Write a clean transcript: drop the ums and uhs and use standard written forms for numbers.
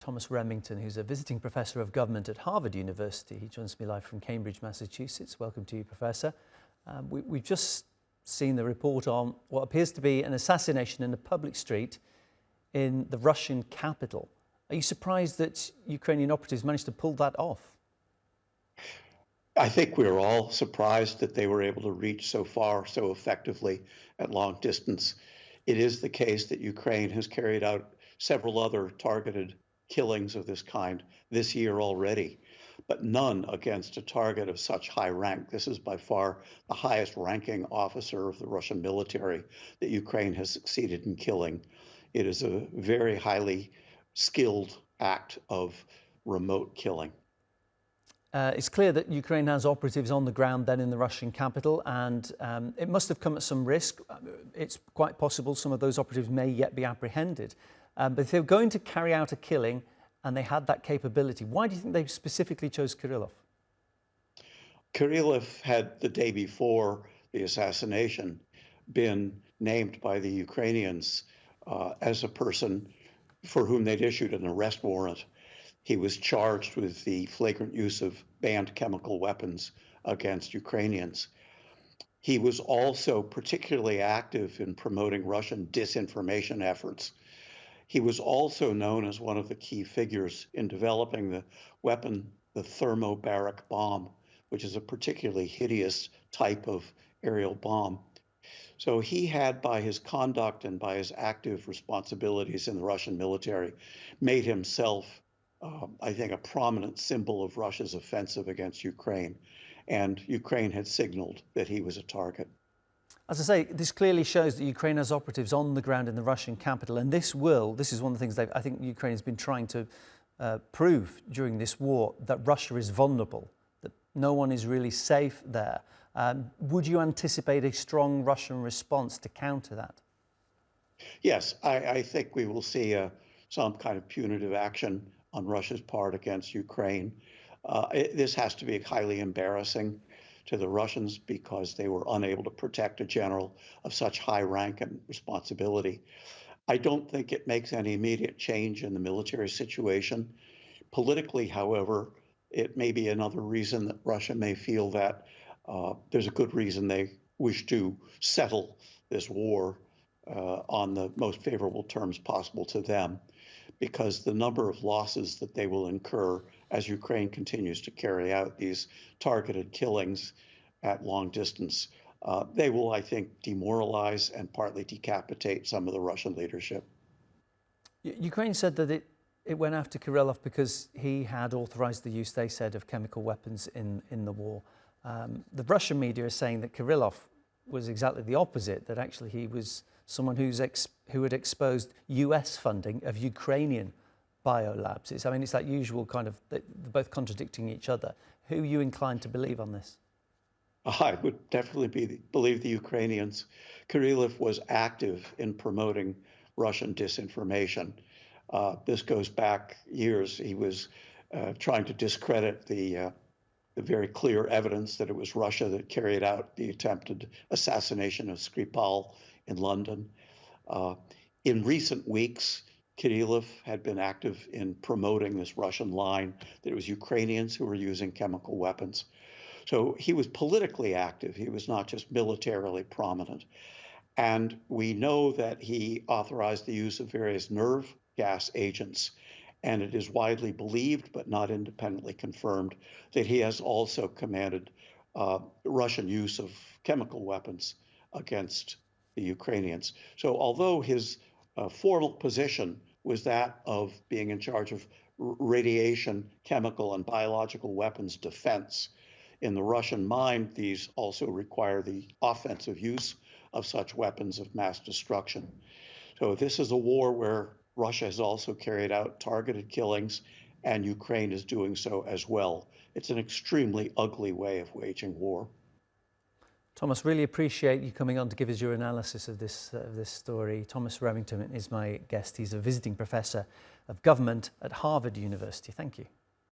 Thomas Remington, who's a visiting professor of government at Harvard University. He joins me live from Cambridge, Massachusetts. Welcome to you, Professor. We've just seen the report on what appears to be an assassination in a public street in the Russian capital. Are you surprised that Ukrainian operatives managed to pull that off? I think we're all surprised that they were able to reach so far so effectively at long distance. It is the case that Ukraine has carried out several other targeted killings of this kind this year already, but none against a target of such high rank. This is by far the highest ranking officer of the Russian military that Ukraine has succeeded in killing. It is a very highly skilled act of remote killing. It's clear that Ukraine has operatives on the ground then in the Russian capital, and it must have come at some risk. It's quite possible some of those operatives may yet be apprehended. But if they were going to carry out a killing and they had that capability, why do you think they specifically chose Kirillov? Kirillov had, the day before the assassination, been named by the Ukrainians as a person for whom they'd issued an arrest warrant. He was charged with the flagrant use of banned chemical weapons against Ukrainians. He was also particularly active in promoting Russian disinformation efforts. He was also known as one of the key figures in developing the weapon, the thermobaric bomb, which is a particularly hideous type of aerial bomb. So he had, by his conduct and by his active responsibilities in the Russian military, made himself I think, a prominent symbol of Russia's offensive against Ukraine. And Ukraine had signaled that he was a target. As I say, this clearly shows that Ukraine has operatives on the ground in the Russian capital. And this is one of the things I think Ukraine has been trying to prove during this war, that Russia is vulnerable, that no one is really safe there. Would you anticipate a strong Russian response to counter that? Yes, I think we will see some kind of punitive action on Russia's part against Ukraine. This has to be highly embarrassing to the Russians because they were unable to protect a general of such high rank and responsibility. I don't think it makes any immediate change in the military situation. Politically, however, it may be another reason that Russia may feel that there's a good reason they wish to settle this war on the most favorable terms possible to them, because the number of losses that they will incur as Ukraine continues to carry out these targeted killings at long distance, they will, I think, demoralize and partly decapitate some of the Russian leadership. Ukraine said that it went after Kirillov because he had authorized the use, they said, of chemical weapons in the war. The Russian media is saying that Kirillov was exactly the opposite, that actually he was someone who had exposed US funding of Ukrainian biolabs. It's that usual kind of, they're both contradicting each other. Who are you inclined to believe on this? I would definitely believe the Ukrainians. Kirillov was active in promoting Russian disinformation. This goes back years. He was trying to discredit the very clear evidence that it was Russia that carried out the attempted assassination of Skripal in London. In recent weeks, Kirillov had been active in promoting this Russian line that it was Ukrainians who were using chemical weapons. So he was politically active. He was not just militarily prominent. And we know that he authorized the use of various nerve gas agents. And it is widely believed, but not independently confirmed, that he has also commanded Russian use of chemical weapons against the Ukrainians. So although his formal position was that of being in charge of radiation, chemical, and biological weapons defense, in the Russian mind, these also require the offensive use of such weapons of mass destruction. So this is a war where Russia has also carried out targeted killings, and Ukraine is doing so as well. It's an extremely ugly way of waging war. Thomas, really appreciate you coming on to give us your analysis of this story. Thomas Remington is my guest. He's a visiting professor of government at Harvard University. Thank you.